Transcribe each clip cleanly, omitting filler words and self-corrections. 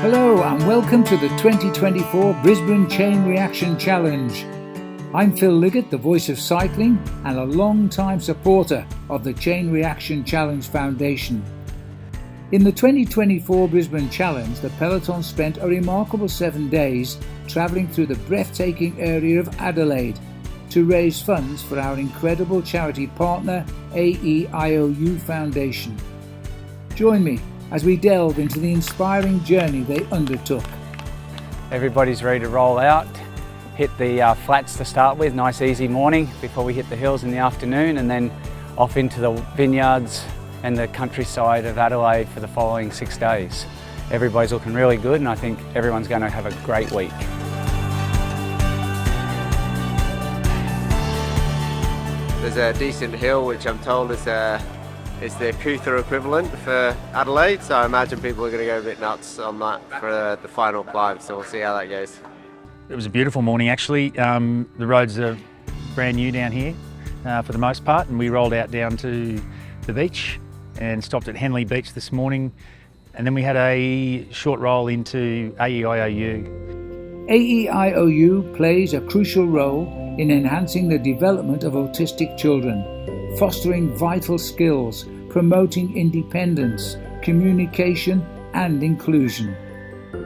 Hello and welcome to the 2024 Brisbane Chain Reaction Challenge. I'm Phil Liggett, the voice of cycling and a long-time supporter of the Chain Reaction Challenge Foundation. In the 2024 Brisbane Challenge, the peloton spent a remarkable 7 days travelling through the breathtaking area of Adelaide to raise funds for our incredible charity partner AEIOU Foundation. Join me as we delve into the inspiring journey they undertook. Everybody's ready to roll out, hit the flats to start with, nice easy morning before we hit the hills in the afternoon, and then off into the vineyards and the countryside of Adelaide for the following 6 days. Everybody's looking really good and I think everyone's going to have a great week. There's a decent hill which I'm told is the Cootha equivalent for Adelaide, so I imagine people are going to go a bit nuts on that for the final climb, so we'll see how that goes. It was a beautiful morning actually. The roads are brand new down here for the most part, and we rolled out down to the beach and stopped at Henley Beach this morning, and then we had a short roll into AEIOU. AEIOU plays a crucial role in enhancing the development of autistic children, fostering vital skills, promoting independence, communication and inclusion.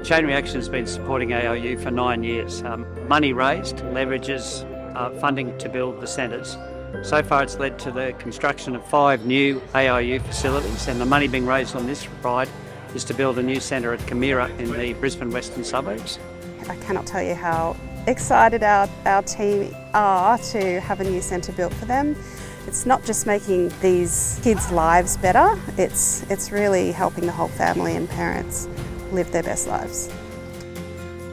Chain Reaction has been supporting AIU for 9 years. Money raised leverages funding to build the centres. So far it's led to the construction of 5 new AIU facilities, and the money being raised on this ride is to build a new centre at Camira in the Brisbane western suburbs. I cannot tell you how excited our team are to have a new centre built for them. It's not just making these kids' lives better, it's really helping the whole family and parents live their best lives.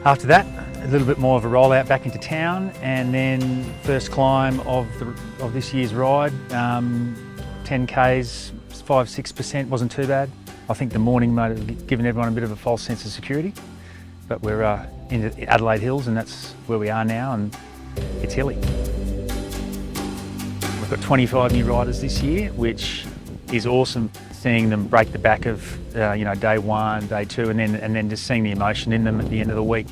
After that, a little bit more of a rollout back into town, and then first climb of this year's ride, 10Ks, 5-6%, wasn't too bad. I think the morning might have given everyone a bit of a false sense of security, but we're in the Adelaide Hills and that's where we are now, and it's hilly. We've got 25 new riders this year, which is awesome, seeing them break the back of day 1, day 2, and then just seeing the emotion in them at the end of the week.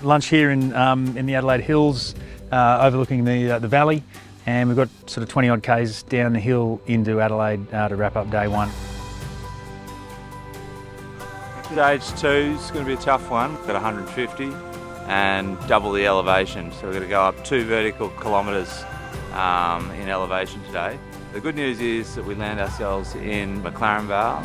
Lunch here in the Adelaide Hills, overlooking the valley, and we've got sort of 20 odd Ks down the hill into Adelaide to wrap up day 1. Stage 2 is going to be a tough one. Got 150 and double the elevation, so we're going to go up 2 vertical kilometres in elevation today. The good news is that we land ourselves in McLaren Vale.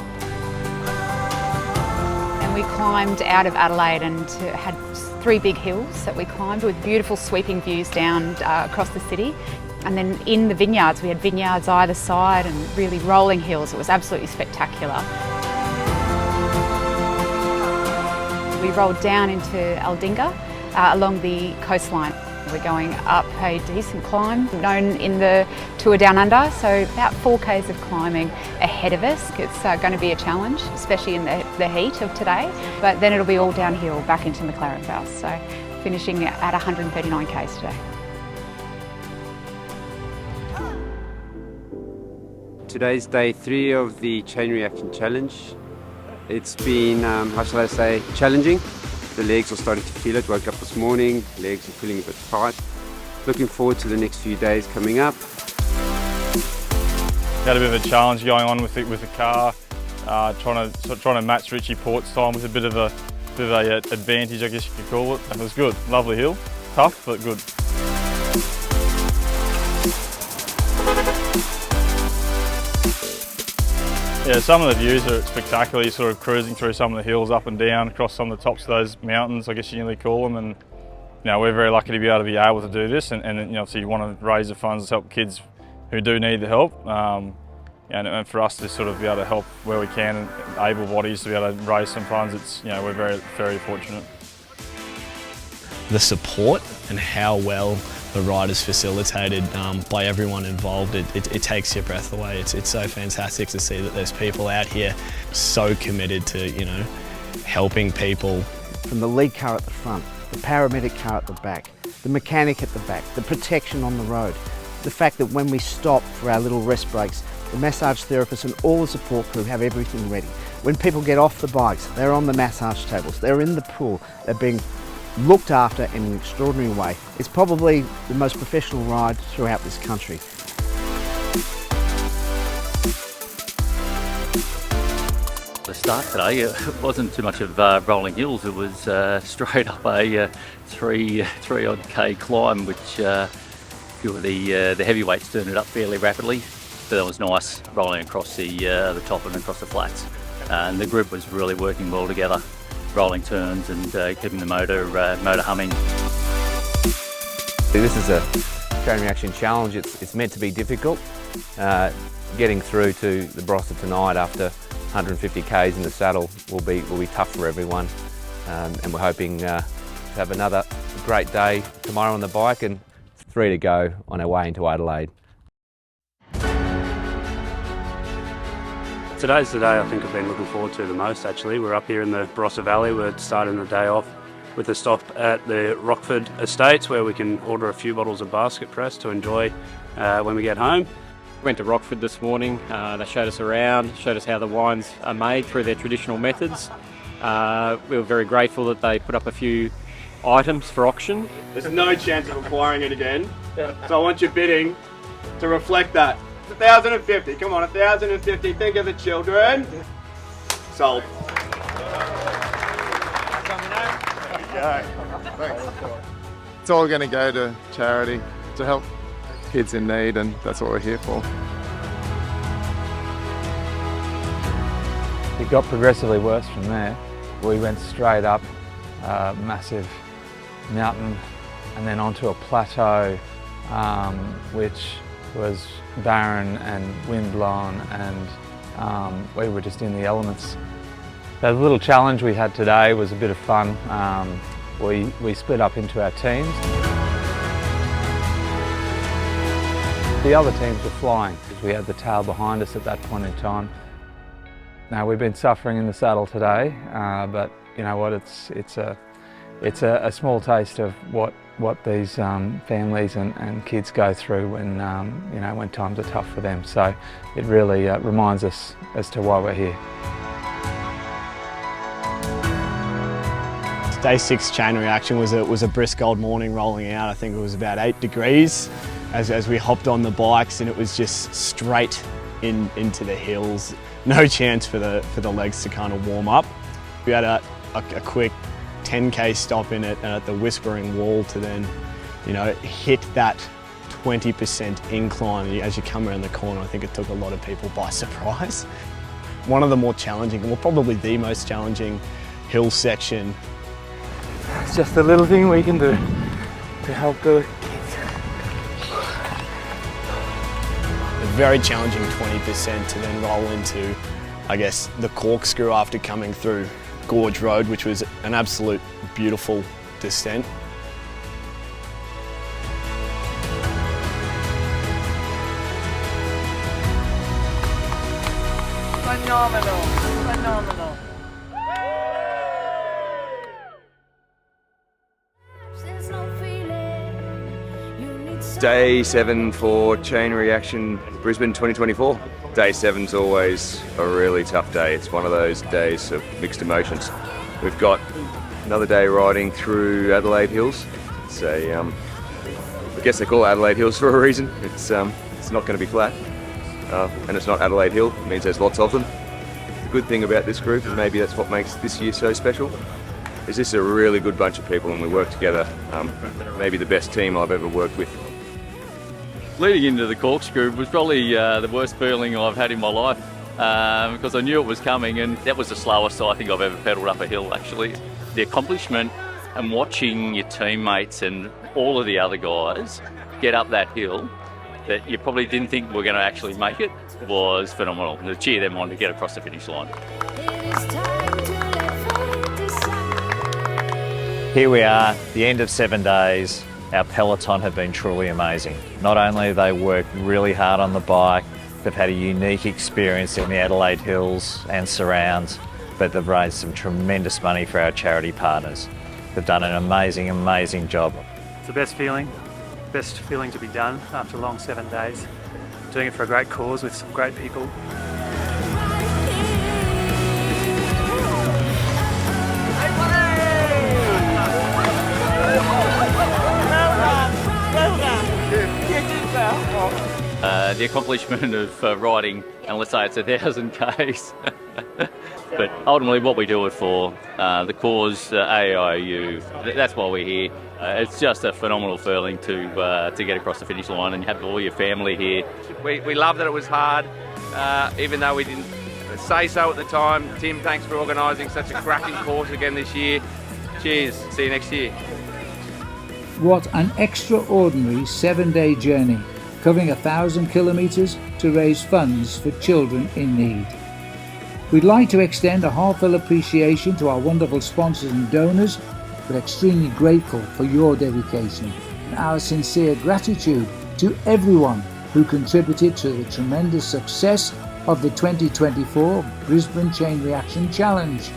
And we climbed out of Adelaide and had 3 big hills that we climbed with beautiful sweeping views down across the city. And then in the vineyards, we had vineyards either side and really rolling hills. It was absolutely spectacular. We rolled down into Aldinga along the coastline. We're going up a decent climb, known in the Tour Down Under, so about 4 Ks of climbing ahead of us. It's going to be a challenge, especially in the heat of today, but then it'll be all downhill back into McLaren Vale, so finishing at 139 Ks today. Today's day 3 of the Chain Reaction Challenge. It's been, how shall I say, challenging. The legs are starting to feel it. Woke up this morning, legs are feeling a bit tight. Looking forward to the next few days coming up. Had a bit of a challenge going on with the car, trying to match Richie Port's time with a bit of a advantage, I guess you could call it. It was good, lovely hill, tough but good. Yeah, some of the views are spectacular. You're sort of cruising through some of the hills up and down across some of the tops of those mountains, I guess you nearly call them. And we're very lucky to be able to do this. And so you want to raise the funds to help kids who do need the help. And for us to sort of be able to help where we can, and able bodies to be able to raise some funds, it's we're very, very fortunate. The support and how well the ride is facilitated by everyone involved, it takes your breath away. It's so fantastic to see that there's people out here so committed to helping people. From the lead car at the front, the paramedic car at the back, the mechanic at the back, the protection on the road, the fact that when we stop for our little rest breaks, the massage therapists and all the support crew have everything ready. When people get off the bikes, they're on the massage tables, they're in the pool, they're being looked after in an extraordinary way. It's probably the most professional ride throughout this country. The start today, it wasn't too much of rolling hills, it was straight up a three odd K climb, which a few of the heavyweights turned it up fairly rapidly. So that was nice, rolling across the top and across the flats. And the group was really working well together, rolling turns and keeping the motor humming. This is a chain reaction challenge. It's meant to be difficult. Getting through to the Barossa tonight after 150 Ks in the saddle will be tough for everyone, and we're hoping to have another great day tomorrow on the bike and 3 to go on our way into Adelaide. Today's the day I think I've been looking forward to the most actually. We're up here in the Barossa Valley. We're starting the day off with a stop at the Rockford Estates where we can order a few bottles of basket press to enjoy when we get home. Went to Rockford this morning. They showed us around, showed us how the wines are made through their traditional methods. We were very grateful that they put up a few items for auction. There's no chance of acquiring it again, so I want your bidding to reflect that. 1,050, come on, 1,050, think of the children. Sold. Okay, thanks. It's all going to go to charity to help kids in need, and that's what we're here for. It got progressively worse from there. We went straight up a massive mountain and then onto a plateau which was barren and wind-blown, and we were just in the elements. The little challenge we had today was a bit of fun. We split up into our teams. The other teams were flying because we had the tail behind us at that point in time. Now we've been suffering in the saddle today, but you know what? It's a small taste of what these families and kids go through when you know, when times are tough for them. So it really reminds us as to why we're here. Day 6 chain reaction was a brisk old morning rolling out. I think it was about 8 degrees as we hopped on the bikes, and it was just straight into the hills. No chance for the legs to kind of warm up. We had a quick 10k stop in it at the Whispering Wall to then, you know, hit that 20% incline as you come around the corner. I think it took a lot of people by surprise. One of the more challenging, well, probably the most challenging hill section. It's just a little thing we can do to help the kids. A very challenging 20% to then roll into, I guess, the corkscrew after coming through Gorge Road, which was an absolute beautiful descent. Phenomenal, phenomenal. Day 7 for Chain Reaction Brisbane 2024. Day 7's always a really tough day. It's one of those days of mixed emotions. We've got another day riding through Adelaide Hills. It's I guess they call it Adelaide Hills for a reason. It's not going to be flat, and it's not Adelaide Hill. It means there's lots of them. The good thing about this group, and maybe that's what makes this year so special, is this is a really good bunch of people, and we work together. Maybe the best team I've ever worked with. Leading into the corkscrew was probably the worst feeling I've had in my life because I knew it was coming, and that was the slowest I think I've ever pedalled up a hill actually. The accomplishment and watching your teammates and all of the other guys get up that hill that you probably didn't think were going to actually make it was phenomenal. To cheer them on to get across the finish line. Here we are, the end of 7 days. Our peloton have been truly amazing. Not only have they worked really hard on the bike, they've had a unique experience in the Adelaide Hills and surrounds, but they've raised some tremendous money for our charity partners. They've done an amazing, amazing job. It's the best feeling to be done after a long 7 days. Doing it for a great cause with some great people. the accomplishment of riding, and let's say it's 1,000 Ks. But ultimately what we do it for, the cause, AIU, that's why we're here. It's just a phenomenal feeling to get across the finish line and have all your family here. We love that it was hard, even though we didn't say so at the time. Tim, thanks for organising such a cracking course again this year. Cheers, see you next year. What an extraordinary 7-day journey, covering 1,000 kilometres to raise funds for children in need. We'd like to extend a heartfelt appreciation to our wonderful sponsors and donors. We're extremely grateful for your dedication, and our sincere gratitude to everyone who contributed to the tremendous success of the 2024 Brisbane Chain Reaction Challenge.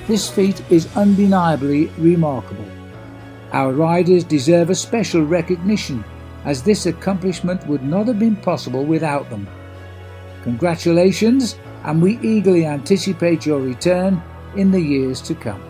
This feat is undeniably remarkable. Our riders deserve a special recognition, as this accomplishment would not have been possible without them. Congratulations, and we eagerly anticipate your return in the years to come.